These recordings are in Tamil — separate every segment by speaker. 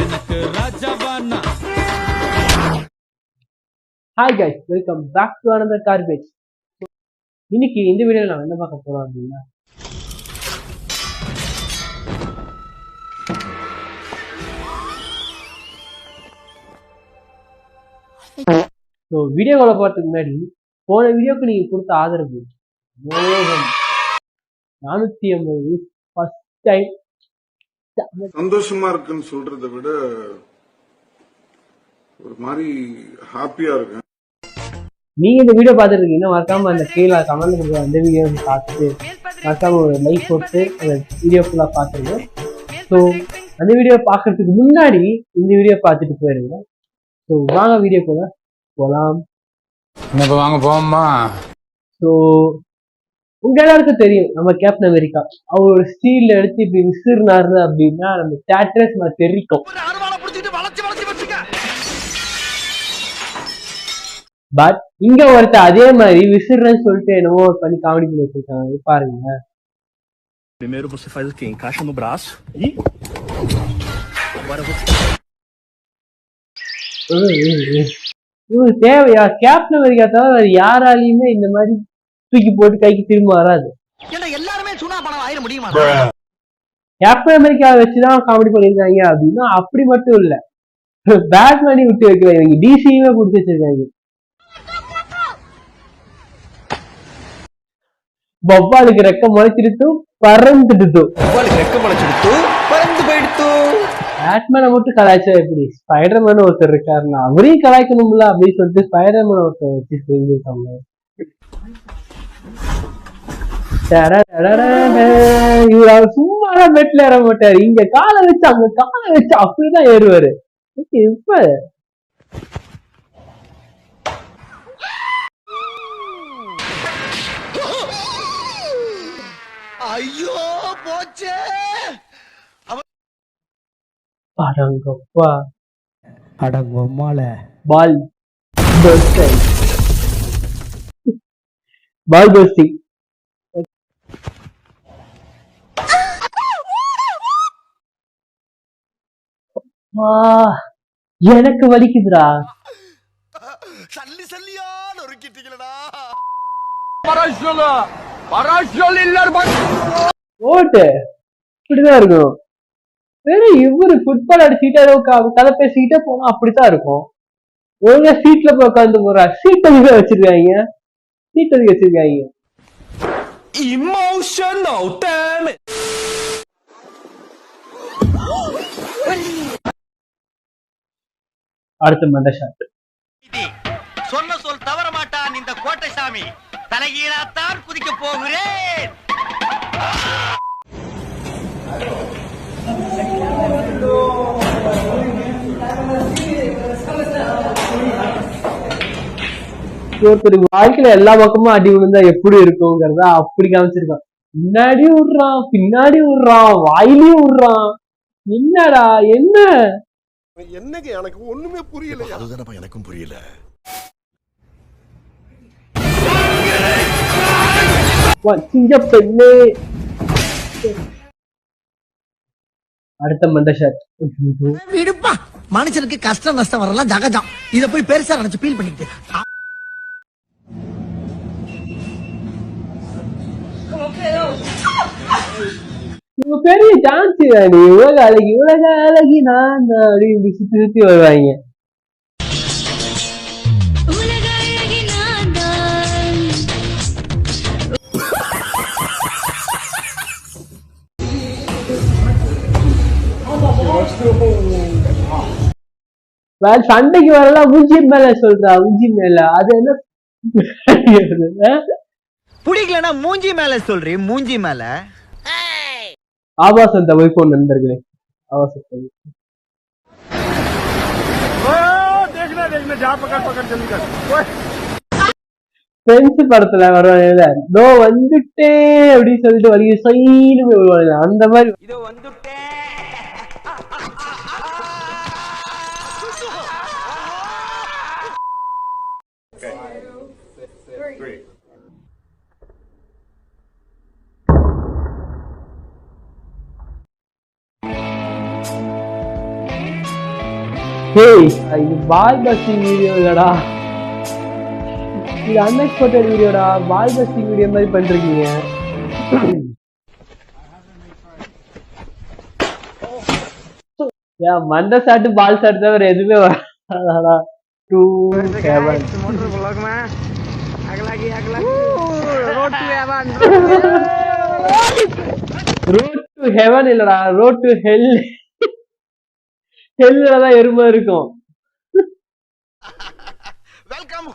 Speaker 1: எனக்கு ராஜாவானா.
Speaker 2: Hi guys, welcome back to another garbage. இன்னைக்கு இந்த வீடியோவில் நான் என்ன பார்க்க போறோம் அப்படின்னா, ஸோ வீடியோவில் பார்த்துக்கு முன்னாடி போன வீடியோக்கு நீங்கள் கொடுத்த ஆதரவு 450 ஃபர்ஸ்ட் டைம்.
Speaker 3: சந்தோஷமா இருக்குன்னு சொல்றதை விட ஒரு மாதிரி ஹாப்பியா இருக்கு.
Speaker 2: நீங்க இந்த வீடியோ பார்த்துருக்கீங்க, இன்னும் மறக்காம அந்த கீழே கமெண்ட் கொடுக்குற அந்த வீடியோ பார்த்துட்டு மறக்காம ஒரு லைக் போட்டு அந்த வீடியோ ஃபுல்லாக பார்த்துருங்க. ஸோ அந்த வீடியோ பார்க்கறதுக்கு முன்னாடி இந்த வீடியோ பார்த்துட்டு போயிருங்க. ஸோ வாங்க வீடியோக்குள்ள போகலாம்.
Speaker 1: இப்போ வாங்க போமா.
Speaker 2: ஸோ உங்க எல்லாருக்கும் தெரியும், நம்ம கேப்டன் அமெரிக்கா அவரோட ஸ்டீல்ல எடுத்து இப்படி விசிறினாரு அப்படின்னா நம்ம தேட்டர்ஸ் நான் தெரிவிக்கும். பட் இங்க ஒருத்த அதே மாதிரி விசிறன்னு சொல்லிட்டு என்னவோ பண்ணி காமெடி பண்ணி வச்சிருக்காங்க. பாருங்க,
Speaker 4: primeiro você faz o quê? Encaixa no braço e agora você
Speaker 2: இவங்களுக்கு தேவையா? கேப்டன் அமெரிக்கா தவிர வேற யாராலையுமே இந்த மாதிரி தூக்கி போட்டு கைக்கு திரும்ப வராது. கேப்டன் அமெரிக்கா வச்சுதான் காமெடி பண்ணிருக்காங்க அப்படின்னா அப்படி மட்டும் இல்ல, பேட்மேனி விட்டு வைக்கிறாங்க, டிசியுமே பிடிச்சி வச்சிருக்காங்க. பப்பாளுக்கு ரெக்க முளைச்சிருத்தும் பறந்துடுத்தும், பேட்மேனை மட்டும் கலாய்ச்சா எப்படி? ஸ்பைடர்மேன் ஒருத்தர் இருக்காருன்னா அவரையும் கலாய்க்கணும்ல அப்படின்னு சொல்லிட்டு ஸ்பைடர்மேன் ஒருத்தர் வச்சு செஞ்சிருக்காங்க. இவர் சும்மாதான் பெட்ல ஏற மாட்டாரு, இங்க காலை வச்சு அங்க காலை வச்சு அப்படிதான் ஏறுவாரு. இப்ப
Speaker 4: ஐயோ போச்சே.
Speaker 2: அடங்கப்பா
Speaker 5: அடங்கம்மால
Speaker 2: பால் பஸ்டிங். எனக்கு வலிக்குதுடா.
Speaker 4: சல்லி சல்லியா நொறுக்கிட்டீங்களடா.
Speaker 2: ஓட்டு இப்படிதான் இருக்கும். வேற இவரு ஃபுட்பால் அடிச்சுக்கிட்டே கதை பேசிக்கிட்டே போனா அப்படித்தான் இருக்கும். ஒழுங்கா சீட்ல போய் உட்காந்து போறா. சீட் அதிக வச்சிருக்காங்க, சீட் அதிக வச்சிருக்காங்க.
Speaker 4: Emotional damage.
Speaker 2: அடுத்த மண்ட ஷாட்.
Speaker 6: சொன்ன சொல் தவற மாட்டான் இந்த கோட்டை சாமி. தலைகீழாத்தான் குதிக்க போகிறேன்.
Speaker 2: ஒருத்தருக்கு வாழ்க்கையில எல்லா பக்கமும் அடி விழுந்தா எப்படி இருக்குங்கிறத அப்படி காமிச்சிருக்கான். முன்னாடி விடுறான், பின்னாடி விடுறான், வாயிலையும் விடுறான். என்னடா என்ன
Speaker 4: என்னங்க எனக்கு ஒண்ணுமே புரியல. அதுதானப்பா எனக்கும் புரியல.
Speaker 2: சிங்க பெண்ணே. அடுத்த மண்ட ஷாட்.
Speaker 5: விடுப்பா, மனுஷனுக்கு கஷ்டம் நஷ்டம் வரலாம் ஜகஜம். இத போய் பெருசா நினைச்சு ஃபீல் பண்ணிட்டு
Speaker 2: பெரிய டான்ஸ் நீ உலக அழகி உலக அழகி நான் அப்படின்னு சுத்தி சுத்தி வருவாங்க. சண்டைக்கு வரலாம் மூஞ்சி மேல சொல்றா, மூஞ்சி மேல அது என்ன
Speaker 6: புடிக்கலனா மூஞ்சி மேல சொல்றீ, மூஞ்சி மேல.
Speaker 2: ஆபாசம் தமிழ் போன் நண்பர்களே, ஆபாசம் தமிழ். ஃப்ரெண்ட்ஸ் படத்துல வருவாங்க, இதோ வந்துட்டேன் அப்படின்னு சொல்லிட்டு வழி சைன்னு வருவாங்க, அந்த மாதிரி.
Speaker 6: இதோ வந்துட்டேன்.
Speaker 2: ஹேய், இது பால் பஸ்டிங் வீடியோ இல்லடா, இது அன்எக்ஸ்பெக்டட் வீடியோடா. பால் பஸ்டிங் வீடியோ மாதிரி பண்ணிருக்கீங்க. ஏன் மண்ட சாட்டு பால் சாட்டு தவிர எதுவுமே வராதா? To heaven. Road to heaven இல்லடா, ரோட் டு ஹெல். ஹெல்ல தான் எருமை இருக்கும்.
Speaker 6: வெல்கம்.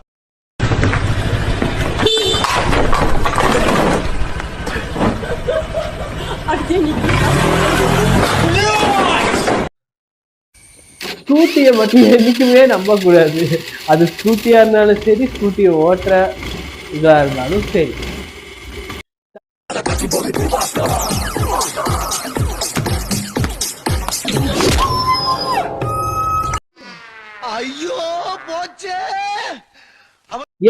Speaker 2: ஸ்கூட்டியை மட்டும் என்னைக்குமே நம்ப கூடாது. அது ஸ்கூட்டியா இருந்தாலும் சரி, ஸ்கூட்டியை ஓட்டுற இதா இருந்தாலும் சரி.
Speaker 6: ஐயோ போச்சே.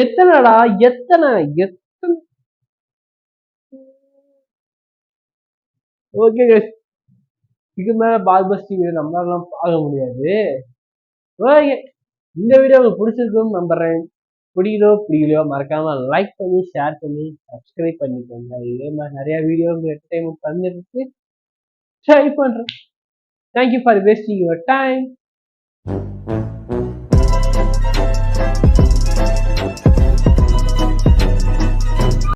Speaker 2: எத்தனைடா, எத்தனை எத்தனை. ஓகே, இதுக்கு மேல பால் பஸ்டிங் வீடியோ நம்மளால பார்க்க முடியாது. ஓகே, இந்த வீடியோ உங்களுக்கு பிடிச்சிருக்குன்னு நம்புறேன். பிடிக்கலையோ மறக்காம லைக் பண்ணி, ஷேர் பண்ணி, சப்ஸ்கிரைப் பண்ணிக்கோங்க. இதே மாதிரி நிறைய வீடியோ என்டர்டைன்மெண்ட் பண்ணிட்டு ட்ரை பண்றேன். Thank you for wasting your time.